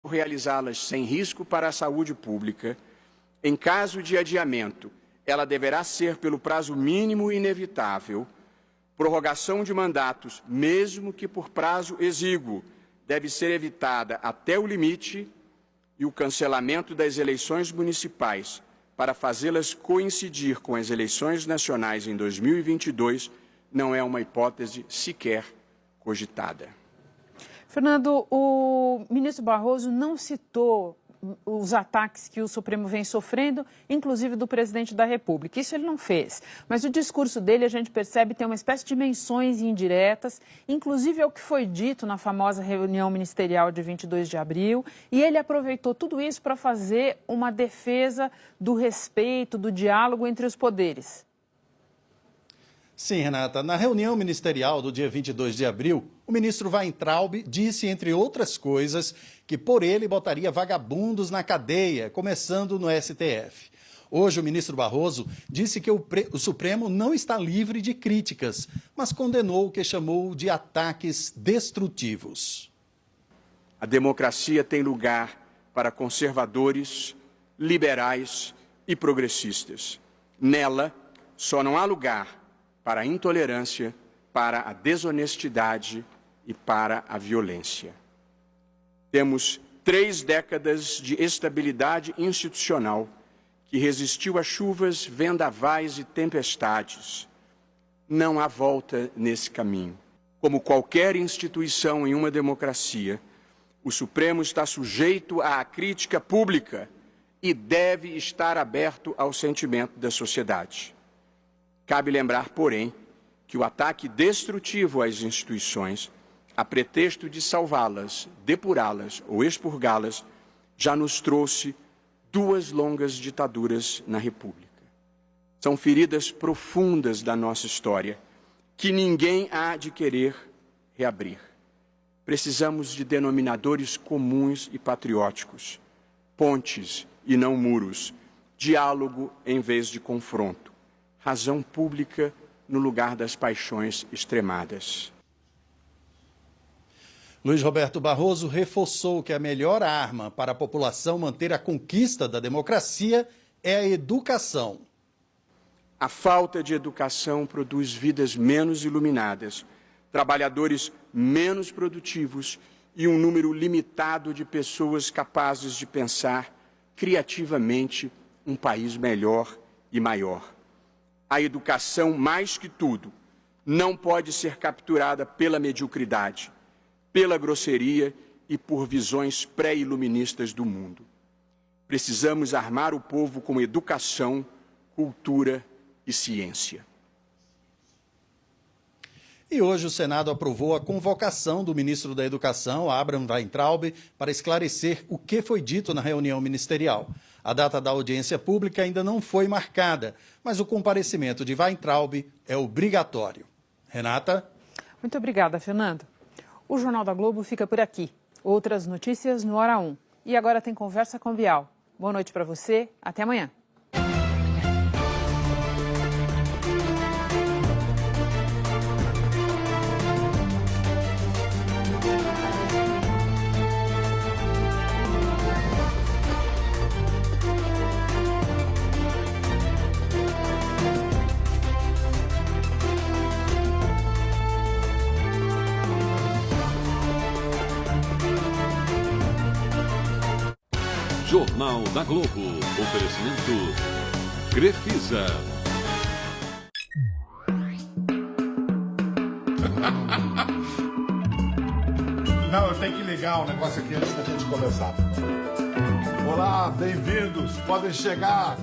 realizá-las sem risco para a saúde pública, em caso de adiamento, ela deverá ser pelo prazo mínimo inevitável, prorrogação de mandatos, mesmo que por prazo exíguo, deve ser evitada até o limite, e o cancelamento das eleições municipais para fazê-las coincidir com as eleições nacionais em 2022 não é uma hipótese sequer cogitada. Fernando, o ministro Barroso não citou os ataques que o Supremo vem sofrendo, inclusive do presidente da República. Isso ele não fez. Mas o discurso dele, a gente percebe, tem uma espécie de menções indiretas, inclusive ao que foi dito na famosa reunião ministerial de 22 de abril, e ele aproveitou tudo isso para fazer uma defesa do respeito, do diálogo entre os poderes. Sim, Renata. Na reunião ministerial do dia 22 de abril, o ministro Weintraub disse, entre outras coisas, que por ele botaria vagabundos na cadeia, começando no STF. Hoje, o ministro Barroso disse que o Supremo não está livre de críticas, mas condenou o que chamou de ataques destrutivos. A democracia tem lugar para conservadores, liberais e progressistas. Nela, só não há lugar para a intolerância, para a desonestidade e para a violência. Temos 3 décadas de estabilidade institucional que resistiu a chuvas, vendavais e tempestades. Não há volta nesse caminho. Como qualquer instituição em uma democracia, o Supremo está sujeito à crítica pública e deve estar aberto ao sentimento da sociedade. Cabe lembrar, porém, que o ataque destrutivo às instituições, a pretexto de salvá-las, depurá-las ou expurgá-las, já nos trouxe 2 longas ditaduras na República. São feridas profundas da nossa história, que ninguém há de querer reabrir. Precisamos de denominadores comuns e patrióticos, pontes e não muros, diálogo em vez de confronto, razão pública no lugar das paixões extremadas. Luiz Roberto Barroso reforçou que a melhor arma para a população manter a conquista da democracia é a educação. A falta de educação produz vidas menos iluminadas, trabalhadores menos produtivos e um número limitado de pessoas capazes de pensar criativamente um país melhor e maior. A educação, mais que tudo, não pode ser capturada pela mediocridade, pela grosseria e por visões pré-iluministas do mundo. Precisamos armar o povo com educação, cultura e ciência. E hoje o Senado aprovou a convocação do ministro da Educação, Abraham Weintraub, para esclarecer o que foi dito na reunião ministerial. A data da audiência pública ainda não foi marcada, mas o comparecimento de Weintraub é obrigatório. Renata? Muito obrigada, Fernando. O Jornal da Globo fica por aqui. Outras notícias no Hora 1. E agora tem Conversa com Bial. Boa noite para você. Até amanhã. Jornal da Globo. Oferecimento Crefisa. Não, eu tenho que ligar um negócio aqui antes da gente começar. Olá, bem-vindos. Podem chegar.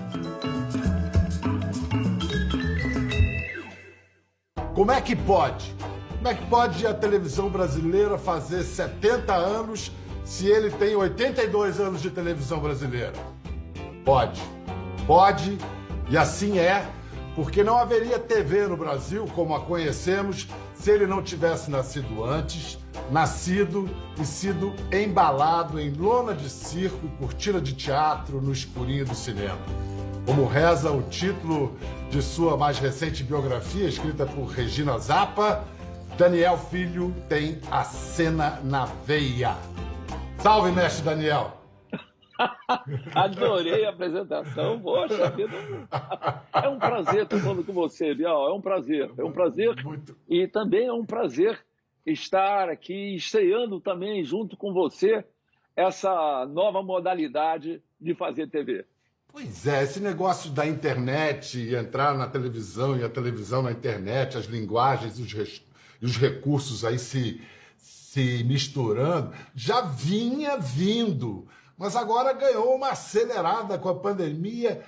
Como é que pode? Como é que pode a televisão brasileira fazer 70 anos se ele tem 82 anos de televisão brasileira? Pode. Pode, e assim é, porque não haveria TV no Brasil como a conhecemos se ele não tivesse nascido antes, nascido e sido embalado em lona de circo e cortina de teatro no escurinho do cinema. Como reza o título de sua mais recente biografia, escrita por Regina Zappa, Daniel Filho tem a cena na veia. Salve, mestre Daniel. Adorei a apresentação, poxa vida. É um prazer estar falando com você, Bial, é um prazer. Muito. E também é um prazer estar aqui estreando também junto com você essa nova modalidade de fazer TV. Pois é, esse negócio da internet, entrar na televisão e a televisão na internet, as linguagens e os recursos aí se misturando, já vinha vindo, mas agora ganhou uma acelerada com a pandemia.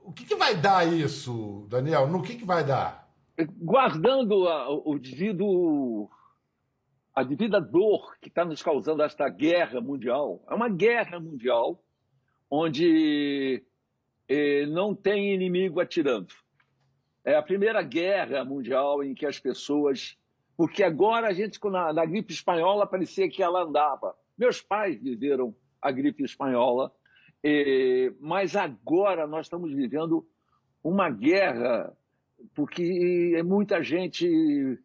O que vai dar isso, Daniel? No que vai dar? Guardando a devida dor que está nos causando esta guerra mundial, é uma guerra mundial onde não tem inimigo atirando. É a primeira guerra mundial em que as pessoas... Porque agora a gente, na gripe espanhola, parecia que ela andava. Meus pais viveram a gripe espanhola, mas agora nós estamos vivendo uma guerra, porque é muita gente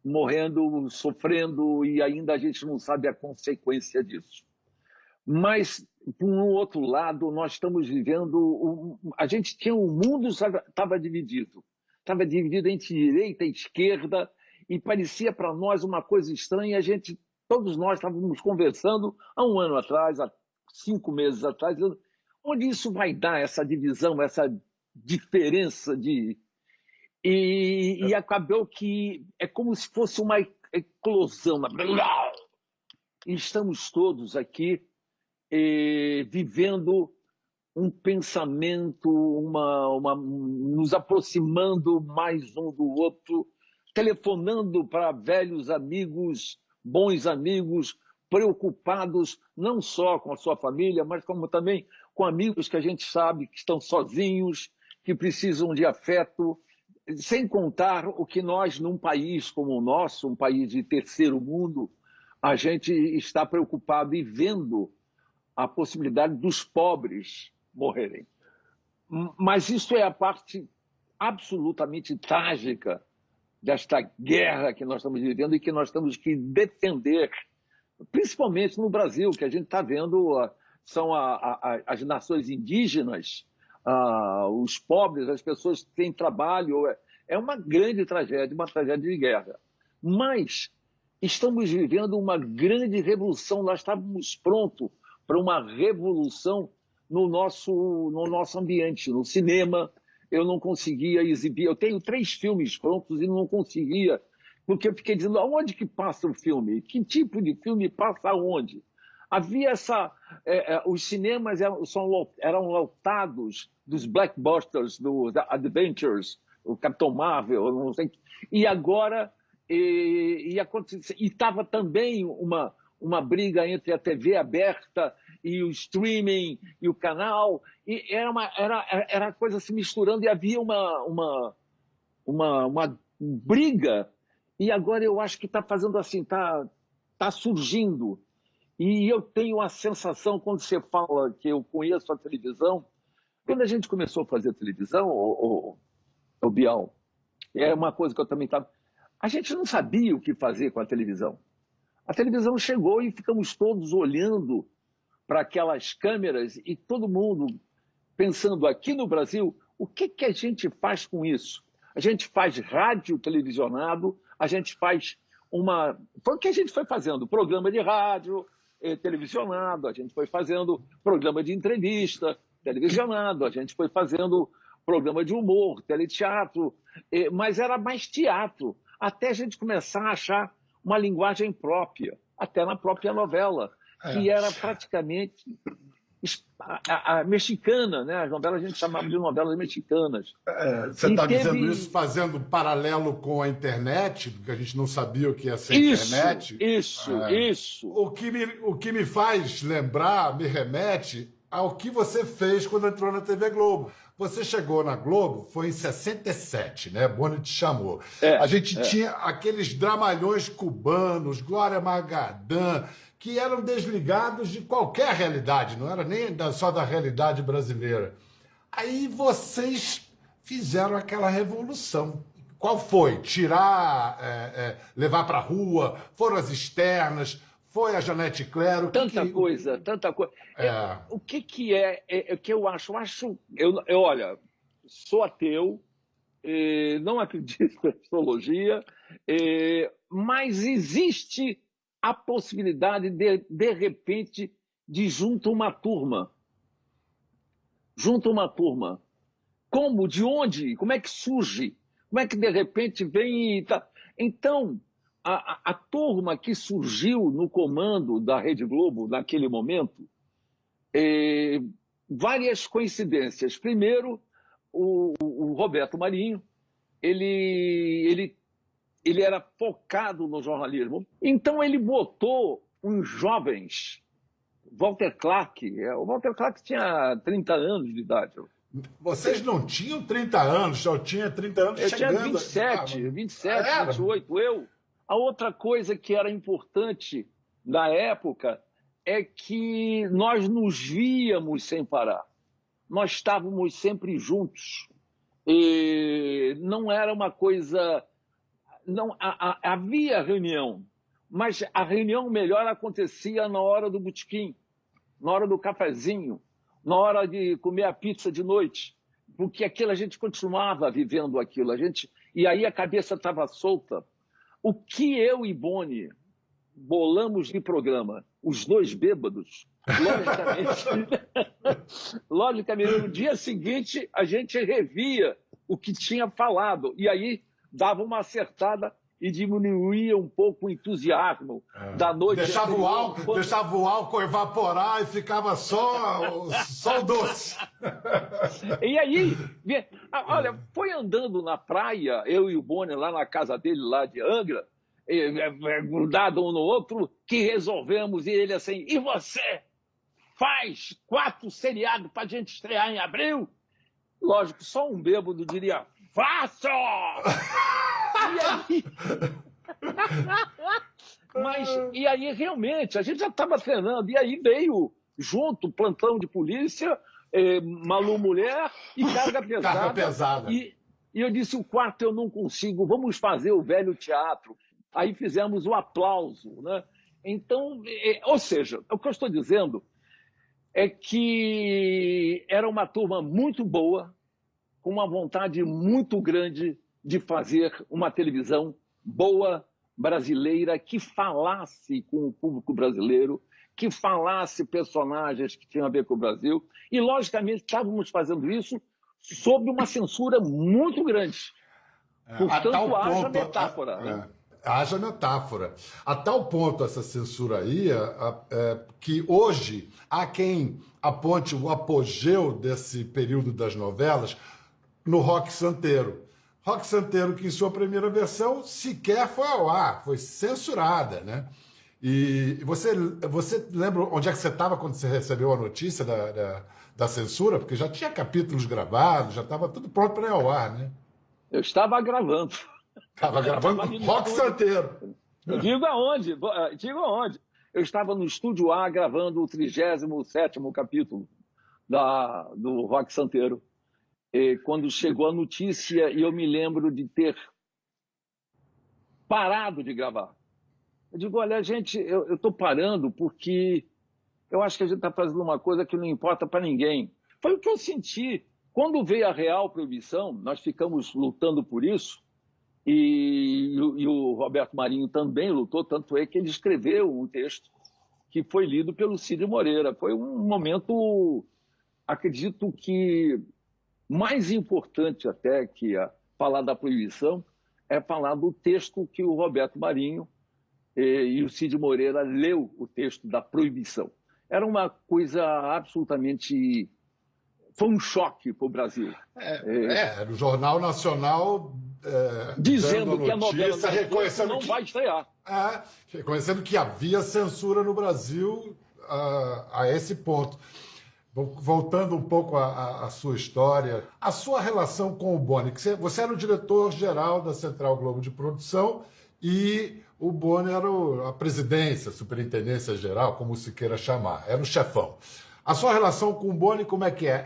morrendo, sofrendo, e ainda a gente não sabe a consequência disso. Mas, por um outro lado, nós estamos vivendo... A gente tinha... O mundo estava dividido. Estava dividido entre direita e esquerda, e parecia para nós uma coisa estranha. Todos nós estávamos conversando há um ano atrás, há 5 meses atrás, onde isso vai dar, essa divisão, essa diferença de... E acabou que é como se fosse uma eclosão. E estamos todos aqui vivendo um pensamento, nos aproximando mais um do outro, telefonando para velhos amigos, bons amigos, preocupados não só com a sua família, mas como também com amigos que a gente sabe que estão sozinhos, que precisam de afeto, sem contar o que nós, num país como o nosso, um país de terceiro mundo, a gente está preocupado e vendo a possibilidade dos pobres morrerem. Mas isso é a parte absolutamente trágica desta guerra que nós estamos vivendo e que nós temos que defender, principalmente no Brasil, que a gente está vendo são as nações indígenas, os pobres, as pessoas que têm trabalho. É uma grande tragédia, uma tragédia de guerra. Mas estamos vivendo uma grande revolução, nós estávamos prontos para uma revolução no nosso ambiente, no cinema. Eu não conseguia exibir, eu tenho 3 filmes prontos e não conseguia, porque eu fiquei dizendo, aonde que passa o filme? Que tipo de filme passa aonde? Havia os cinemas eram lotados dos blockbusters, dos Adventures, o Capitão Marvel, não sei, e agora estava também uma briga entre a TV aberta e o streaming e o canal, e era coisa se misturando, e havia uma briga, e agora eu acho que está fazendo assim, está surgindo. E eu tenho a sensação, quando você fala que eu conheço a televisão, quando a gente começou a fazer televisão, o Bial, é uma coisa que eu também estava... A gente não sabia o que fazer com a televisão. A televisão chegou e ficamos todos olhando para aquelas câmeras e todo mundo pensando aqui no Brasil, o que a gente faz com isso? A gente faz rádio televisionado, a gente faz Foi o que a gente foi fazendo, programa de rádio televisionado, a gente foi fazendo programa de entrevista televisionado, a gente foi fazendo programa de humor, teleteatro, mas era mais teatro, até a gente começar a achar uma linguagem própria, até na própria novela, que era praticamente a mexicana, né? As novelas a gente chamava de novelas mexicanas. Você está dizendo isso fazendo paralelo com a internet, porque a gente não sabia o que ia ser internet? Isso. O que me faz lembrar, me remete ao que você fez quando entrou na TV Globo. Você chegou na Globo, foi em 67, né? Boni te chamou. A gente tinha aqueles dramalhões cubanos, Glória Magadã, que eram desligados de qualquer realidade, não era nem só da realidade brasileira. Aí vocês fizeram aquela revolução. Qual foi? Tirar, levar para a rua, foram as externas, foi a Janete Claire. Tanta coisa. O que é que eu acho? Olha, sou ateu, não acredito em astrologia, mas existe a possibilidade de repente, de junto uma turma. Como? De onde? Como é que surge? Como é que de repente vem e tá? Então, a turma que surgiu no comando da Rede Globo naquele momento, várias coincidências. Primeiro, o Roberto Marinho, ele era focado no jornalismo. Então ele botou uns jovens, Walter Clark, o Walter Clark tinha 30 anos de idade. Vocês não tinham 30 anos, eu tinha 30 anos chegando. Eu tinha 27, 28, A outra coisa que era importante na época é que nós nos víamos sem parar. Nós estávamos sempre juntos. E não era uma coisa... Não, havia reunião, mas a reunião melhor acontecia na hora do botequim, na hora do cafezinho, na hora de comer a pizza de noite, porque aquilo a gente continuava vivendo aquilo, e aí a cabeça estava solta. O que eu e Boni bolamos de programa, os dois bêbados, logicamente, no dia seguinte a gente revia o que tinha falado, e aí dava uma acertada e diminuía um pouco o entusiasmo da noite. Deixava o álcool evaporar e ficava só o doce. E aí, olha, foi andando na praia, eu e o Boni lá na casa dele, lá de Angra, grudado um no outro, que resolvemos, e ele assim, e você faz 4 seriados para a gente estrear em abril? Lógico, só um bêbado diria, faço! E aí, realmente, a gente já estava treinando. E aí veio junto plantão de polícia, Malu Mulher e carga pesada. Carga pesada. E eu disse, o quarto eu não consigo, vamos fazer o velho teatro. Aí fizemos o aplauso, né? Então, ou seja, o que eu estou dizendo é que era uma turma muito boa, com uma vontade muito grande de fazer uma televisão boa, brasileira, que falasse com o público brasileiro, que falasse personagens que tinham a ver com o Brasil. E, logicamente, estávamos fazendo isso sob uma censura muito grande. Portanto, haja metáfora. Né? Haja metáfora. A tal ponto essa censura aí, que hoje há quem aponte o apogeu desse período das novelas no Roque Santeiro. Roque Santeiro, que em sua primeira versão sequer foi ao ar, foi censurada, né? E você lembra onde é que você estava quando você recebeu a notícia da censura? Porque já tinha capítulos gravados, já estava tudo pronto para ir ao ar, né? Eu estava gravando. Estava gravando Roque Santeiro. Digo aonde. Eu estava no Estúdio A gravando o 37º capítulo do Roque Santeiro. E quando chegou a notícia, eu me lembro de ter parado de gravar. Eu digo, olha, gente, eu estou parando porque eu acho que a gente está fazendo uma coisa que não importa para ninguém. Foi o que eu senti. Quando veio a real proibição, nós ficamos lutando por isso, e o Roberto Marinho também lutou, tanto é que ele escreveu um texto que foi lido pelo Cid Moreira. Foi um momento, acredito que mais importante até que falar da proibição é falar do texto que o Roberto Marinho e o Cid Moreira leu, o texto da proibição. Era uma coisa absolutamente... Foi um choque para o Brasil. Era o Jornal Nacional dizendo que a novela não vai estrear. Reconhecendo que havia censura no Brasil a esse ponto. Voltando um pouco à sua história, a sua relação com o Boni, que você era o diretor-geral da Central Globo de Produção e o Boni era a presidência, a superintendência geral, como se queira chamar, era o chefão. A sua relação com o Boni, como é que é?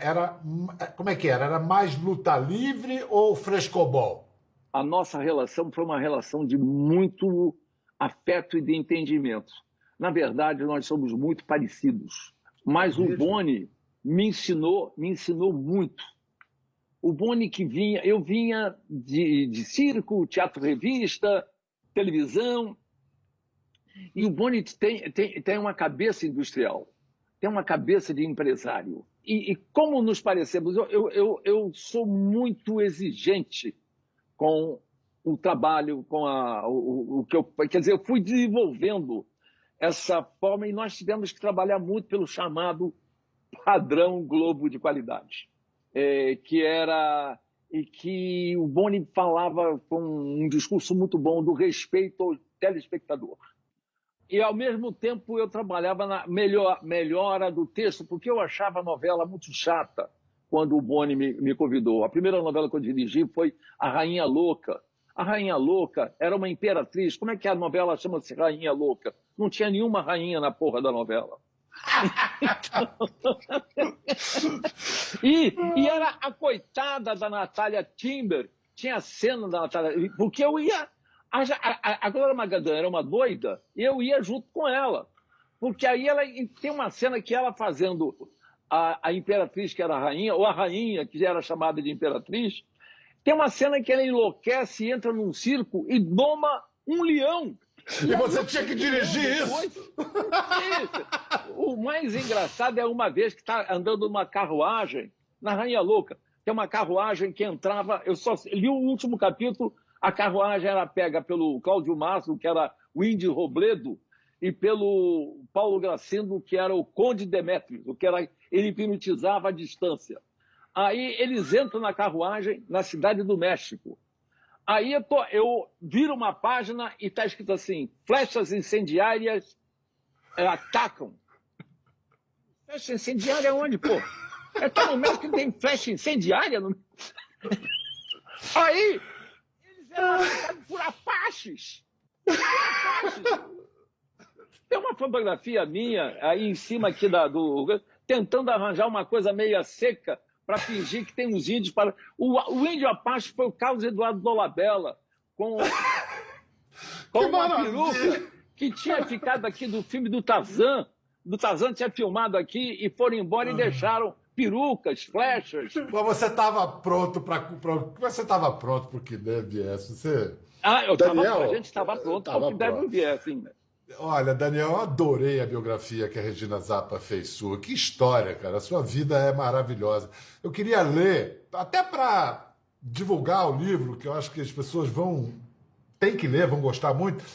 Como é que era? Era mais luta livre ou frescobol? A nossa relação foi uma relação de muito afeto e de entendimento. Na verdade, nós somos muito parecidos. Mas o Boni me ensinou muito. O Boni eu vinha de circo, teatro-revista, televisão, e o Boni tem uma cabeça industrial, tem uma cabeça de empresário. E como nos parecemos, eu sou muito exigente com o trabalho, com o que eu... Quer dizer, eu fui desenvolvendo essa forma e nós tivemos que trabalhar muito pelo chamado padrão Globo de qualidade, que o Boni falava com um discurso muito bom do respeito ao telespectador. E, ao mesmo tempo, eu trabalhava na melhora do texto, porque eu achava a novela muito chata quando o Boni me convidou. A primeira novela que eu dirigi foi A Rainha Louca. A Rainha Louca era uma imperatriz. Como é que a novela chama-se Rainha Louca? Não tinha nenhuma rainha na porra da novela. E era a coitada da Natália Timber. Tinha a cena da Natália... Porque eu ia... A Glória Magadã era uma doida e eu ia junto com ela. Porque aí ela tem uma cena que ela fazendo a imperatriz, que era a rainha, ou a rainha, que já era chamada de imperatriz, tem uma cena que ela enlouquece, entra num circo e doma um leão. E você tinha que dirigir isso? O mais engraçado é uma vez que está andando numa carruagem, na Rainha Louca, tem uma carruagem que entrava, eu só li o último capítulo, a carruagem era pega pelo Cláudio Mastro, que era o Índio Robledo, e pelo Paulo Gracindo, que era o Conde Demétrios, ele hipnotizava a distância. Aí eles entram na carruagem na Cidade do México. Aí eu viro uma página e está escrito assim: flechas incendiárias atacam. Flecha incendiária onde, pô? Tá no México que tem flecha incendiária? Aí eles eram atacados por apaches. Tem uma fotografia minha aí em cima aqui tentando arranjar uma coisa meia seca para fingir que tem uns índios para... O índio Apache foi o Carlos Eduardo Dolabella, com uma peruca que tinha ficado aqui do filme do Tarzan. Do Tarzan tinha filmado aqui e foram embora e deixaram perucas, flechas. Mas você estava pronto você estava pronto para o que deve viesse. A gente estava pronto para o que deve viesse, assim. Olha, Daniel, eu adorei a biografia que a Regina Zappa fez sua. Que história, cara. A sua vida é maravilhosa. Eu queria ler, até para divulgar o livro, que eu acho que as pessoas têm que ler, vão gostar muito,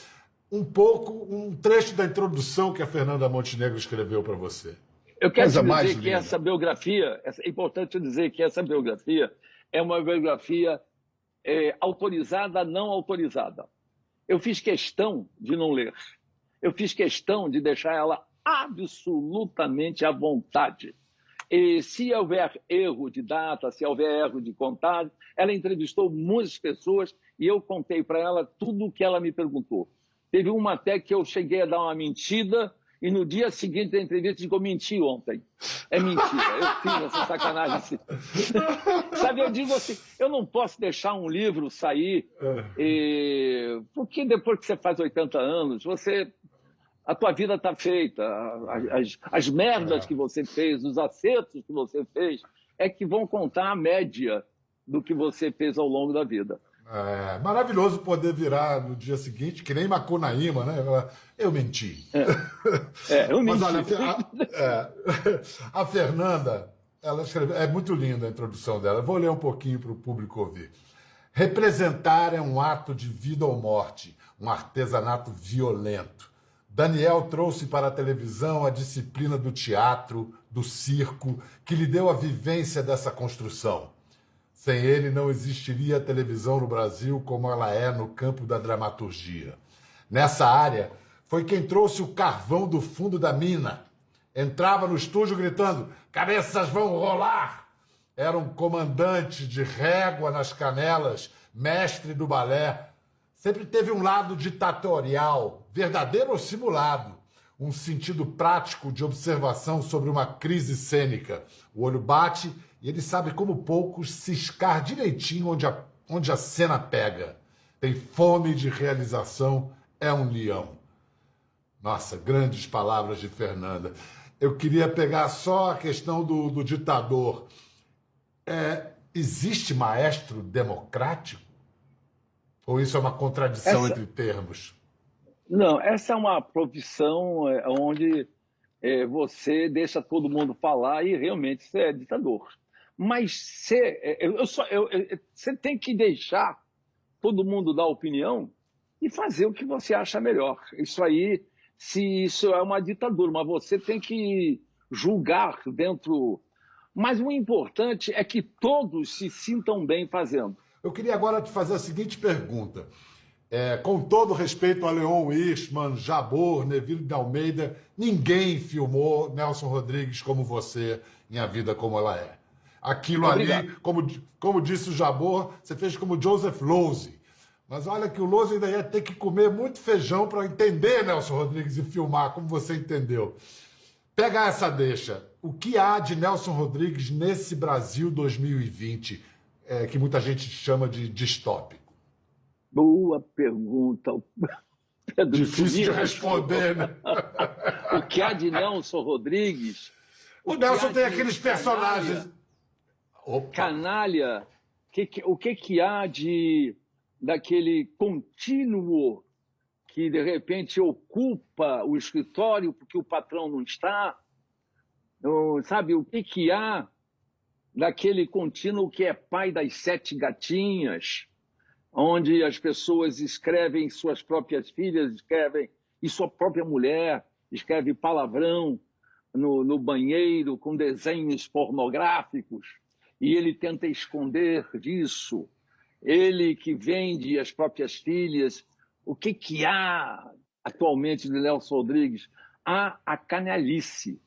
um trecho da introdução que a Fernanda Montenegro escreveu para você. Eu quero dizer que essa biografia, é importante dizer que essa biografia é uma biografia autorizada, não autorizada. Eu fiz questão de não ler. Eu fiz questão de deixar ela absolutamente à vontade. E se houver erro de data, se houver erro de contagem, ela entrevistou muitas pessoas e eu contei para ela tudo o que ela me perguntou. Teve uma até que eu cheguei a dar uma mentira e no dia seguinte da entrevista digo: eu menti ontem. É mentira, eu fiz essa sacanagem assim. Sabe, eu digo assim, eu não posso deixar um livro sair, porque depois que você faz 80 anos, a tua vida está feita, as merdas que você fez, os acertos que você fez, é que vão contar a média do que você fez ao longo da vida. É maravilhoso poder virar no dia seguinte, que nem Macunaíma, né? Eu menti. Eu menti. Mas olha, a Fernanda, ela escreveu, é muito linda a introdução dela, eu vou ler um pouquinho para o público ouvir. Representar é um ato de vida ou morte, um artesanato violento. Daniel trouxe para a televisão a disciplina do teatro, do circo, que lhe deu a vivência dessa construção. Sem ele, não existiria a televisão no Brasil como ela é no campo da dramaturgia. Nessa área, foi quem trouxe o carvão do fundo da mina. Entrava no estúdio gritando: cabeças vão rolar! Era um comandante de régua nas canelas, mestre do balé. Sempre teve um lado ditatorial, verdadeiro ou simulado. Um sentido prático de observação sobre uma crise cênica. O olho bate e ele sabe como poucos ciscar direitinho onde a cena pega. Tem fome de realização, é um leão. Nossa, grandes palavras de Fernanda. Eu queria pegar só a questão do ditador. Existe maestro democrático? Ou isso é uma contradição entre termos? Não, essa é uma profissão onde você deixa todo mundo falar e realmente você é ditador. Mas você tem que deixar todo mundo dar opinião e fazer o que você acha melhor. Isso aí, se isso é uma ditadura, mas você tem que julgar dentro. Mas o importante é que todos se sintam bem fazendo. Eu queria agora te fazer a seguinte pergunta. Com todo respeito a Leon Hirschman, Jabor, Neville de Almeida, ninguém filmou Nelson Rodrigues como você em A Vida Como Ela É. Aquilo ali, como disse o Jabor, você fez como Joseph Losey. Mas olha que o Losey ainda ia ter que comer muito feijão para entender Nelson Rodrigues e filmar como você entendeu. Pega essa deixa. O que há de Nelson Rodrigues nesse Brasil 2020, que muita gente chama de distópico? Boa pergunta. Pedro, difícil de responder, né? O que há de Nelson Rodrigues? O Nelson tem aqueles personagens. Canalha. O que há daquele contínuo que, de repente, ocupa o escritório porque o patrão não está? Sabe, o que há daquele contínuo que é pai das 7 gatinhas, onde as pessoas escrevem suas próprias filhas, e sua própria mulher escreve palavrão no banheiro com desenhos pornográficos, e ele tenta esconder disso. Ele que vende as próprias filhas. O que há atualmente de Nelson Rodrigues? Há a canalice.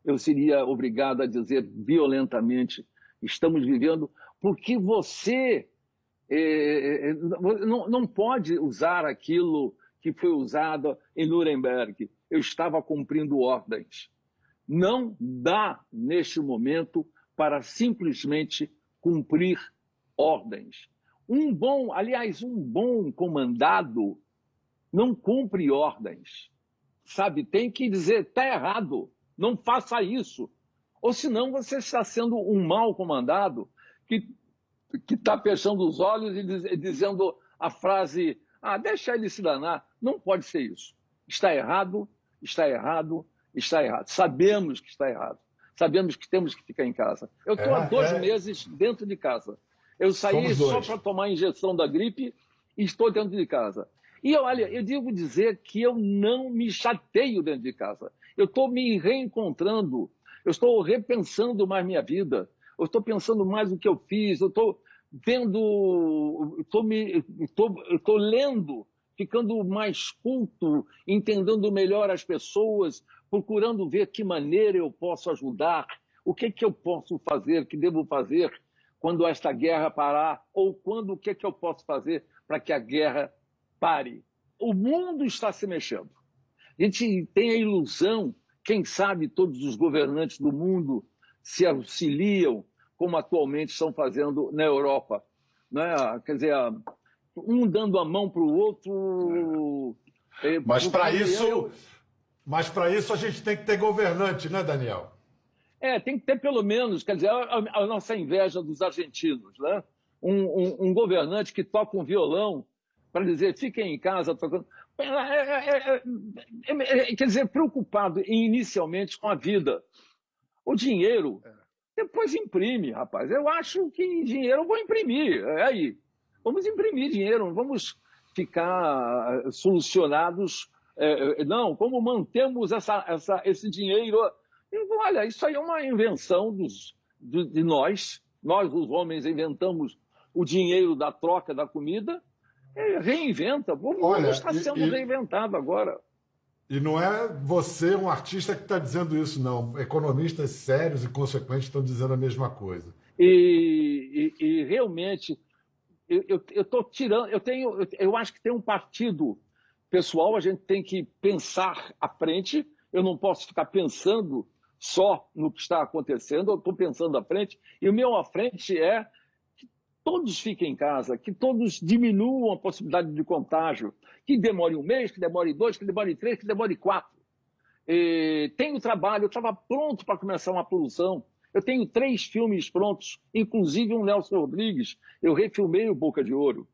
Eu seria obrigado a dizer violentamente, estamos vivendo, porque você não pode usar aquilo que foi usado em Nuremberg. Eu estava cumprindo ordens. Não dá, neste momento, para simplesmente cumprir ordens. Um bom comandado não cumpre ordens. Sabe, tem que dizer, está errado, não faça isso. Ou senão você está sendo um mau comandado que está fechando os olhos e dizendo a frase, deixa ele se danar. Não pode ser isso. Está errado, está errado, está errado. Sabemos que está errado. Sabemos que temos que ficar em casa. Eu estou há 2 meses dentro de casa. Eu saí só para tomar a injeção da gripe e estou dentro de casa. E olha, eu devo dizer que eu não me chateio dentro de casa. Eu estou me reencontrando, eu estou repensando mais minha vida, eu estou pensando mais o que eu fiz, eu estou vendo, estou lendo, ficando mais culto, entendendo melhor as pessoas, procurando ver que maneira eu posso ajudar, o que eu posso fazer, que devo fazer quando esta guerra parar, ou o que eu posso fazer para que a guerra pare. O mundo está se mexendo. A gente tem a ilusão, quem sabe todos os governantes do mundo se auxiliam, como atualmente estão fazendo na Europa. Né? Quer dizer, um dando a mão para o outro. Mas para isso a gente tem que ter governante, né, Daniel? Tem que ter pelo menos, quer dizer, a nossa inveja dos argentinos, né? Um governante que toca um violão para dizer, fiquem em casa tocando. Quer dizer, preocupado inicialmente com a vida. O dinheiro, depois imprime, rapaz. Eu acho que dinheiro eu vou imprimir. Aí, vamos imprimir dinheiro, não vamos ficar solucionados. Não, como mantemos esse dinheiro? Olha, isso aí é uma invenção de nós. Nós, os homens, inventamos o dinheiro da troca da comida. Reinventa. O mundo está sendo reinventado agora. E não é você, um artista, que está dizendo isso, não. Economistas sérios e consequentes estão dizendo a mesma coisa. E realmente, eu estou tirando... Eu acho que tem um partido pessoal, a gente tem que pensar à frente. Eu não posso ficar pensando só no que está acontecendo, eu estou pensando à frente. E o meu à frente é que todos fiquem em casa, que todos diminuam a possibilidade de contágio, que demore 1 mês, que demore 2, que demore 3, que demore 4. Tenho trabalho, eu estava pronto para começar uma produção. Eu tenho 3 filmes prontos, inclusive um Nelson Rodrigues. Eu refilmei o Boca de Ouro.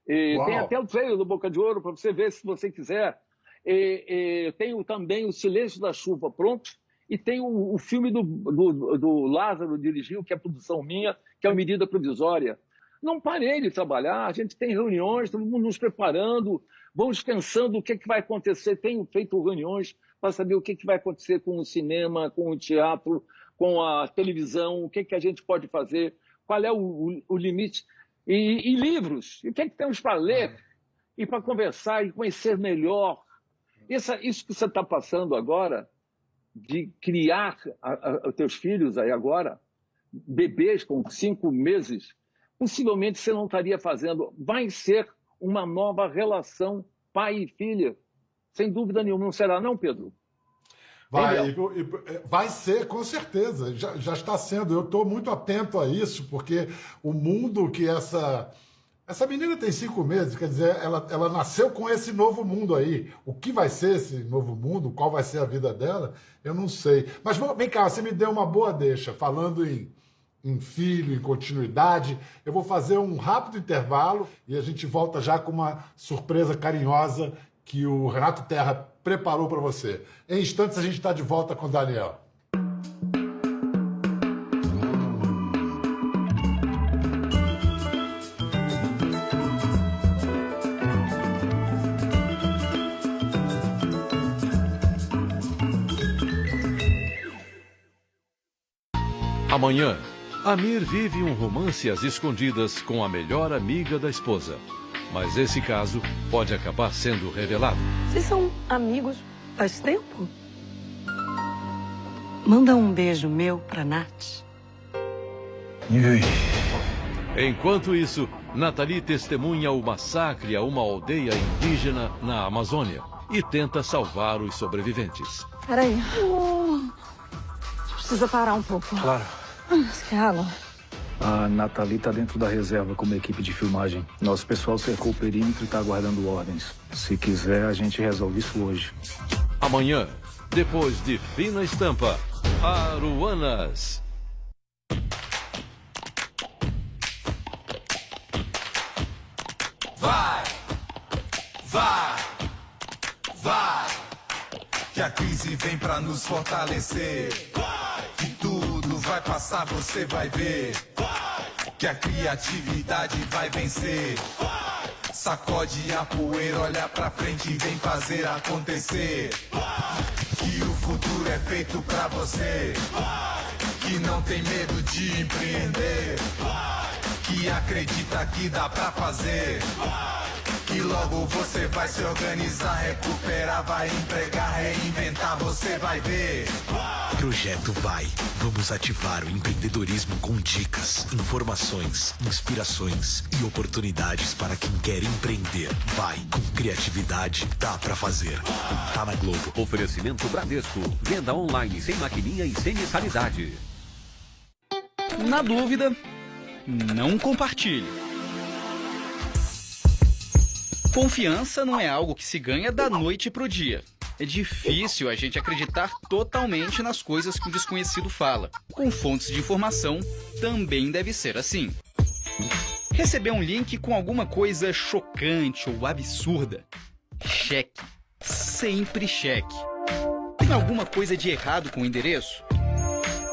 Tem até o trailer do Boca de Ouro para você ver se você quiser. Eu tenho também o Silêncio da Chuva pronto. E tem o filme do Lázaro dirigiu, que é produção minha, que é a Medida Provisória. Não parei de trabalhar, a gente tem reuniões, estamos nos preparando, vamos pensando o que vai acontecer. Tenho feito reuniões para saber o que vai acontecer com o cinema, com o teatro, com a televisão, o que a gente pode fazer, qual é o limite. E livros, e o que temos para ler, e para conversar e conhecer melhor. Isso que você está passando agora, de criar os teus filhos aí agora, bebês com 5 meses, possivelmente você não estaria fazendo. Vai ser uma nova relação pai e filha. Sem dúvida nenhuma. Não será não, Pedro? Vai ser, com certeza. Já está sendo. Eu estou muito atento a isso, porque o mundo que essa menina tem 5 meses, quer dizer, ela nasceu com esse novo mundo aí. O que vai ser esse novo mundo, qual vai ser a vida dela, eu não sei. Mas vem cá, você me deu uma boa deixa, falando em filho, em continuidade. Eu vou fazer um rápido intervalo e a gente volta já com uma surpresa carinhosa que o Renato Terra preparou para você. Em instantes a gente está de volta com o Daniel. Amanhã, Amir vive um romance às escondidas com a melhor amiga da esposa. Mas esse caso pode acabar sendo revelado. Vocês são amigos faz tempo? Manda um beijo meu pra Nath. Enquanto isso, Nathalie testemunha o massacre a uma aldeia indígena na Amazônia e tenta salvar os sobreviventes. Peraí. Precisa parar um pouco. Claro. Calma. A Nathalie tá dentro da reserva com uma equipe de filmagem. Nosso pessoal cercou o perímetro e tá aguardando ordens. Se quiser, a gente resolve isso hoje. Amanhã, depois de Fina Estampa, Aruanas. Vai, que a crise vem pra nos fortalecer. Que tudo vai passar, você vai ver. Que a criatividade vai vencer. Sacode a poeira, olha pra frente e vem fazer acontecer. Que o futuro é feito pra você. Que não tem medo de empreender. Que acredita que dá pra fazer. Que logo você vai se organizar, recuperar, vai empregar, reinventar, você vai ver. Projeto Vai. Vamos ativar o empreendedorismo com dicas, informações, inspirações e oportunidades para quem quer empreender. Vai. Com criatividade, dá pra fazer. Tá na Globo. Oferecimento Bradesco. Venda online sem maquininha e sem mensalidade. Na dúvida, não compartilhe. Confiança não é algo que se ganha da noite pro dia. É difícil a gente acreditar totalmente nas coisas que o desconhecido fala. Com fontes de informação, também deve ser assim. Receber um link com alguma coisa chocante ou absurda? Cheque. Sempre cheque. Tem alguma coisa de errado com o endereço?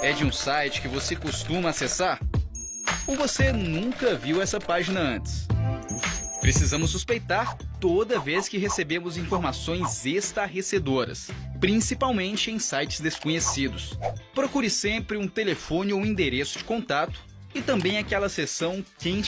É de um site que você costuma acessar? Ou você nunca viu essa página antes? Precisamos suspeitar toda vez que recebemos informações estarrecedoras, principalmente em sites desconhecidos. Procure sempre um telefone ou endereço de contato e também aquela seção Quem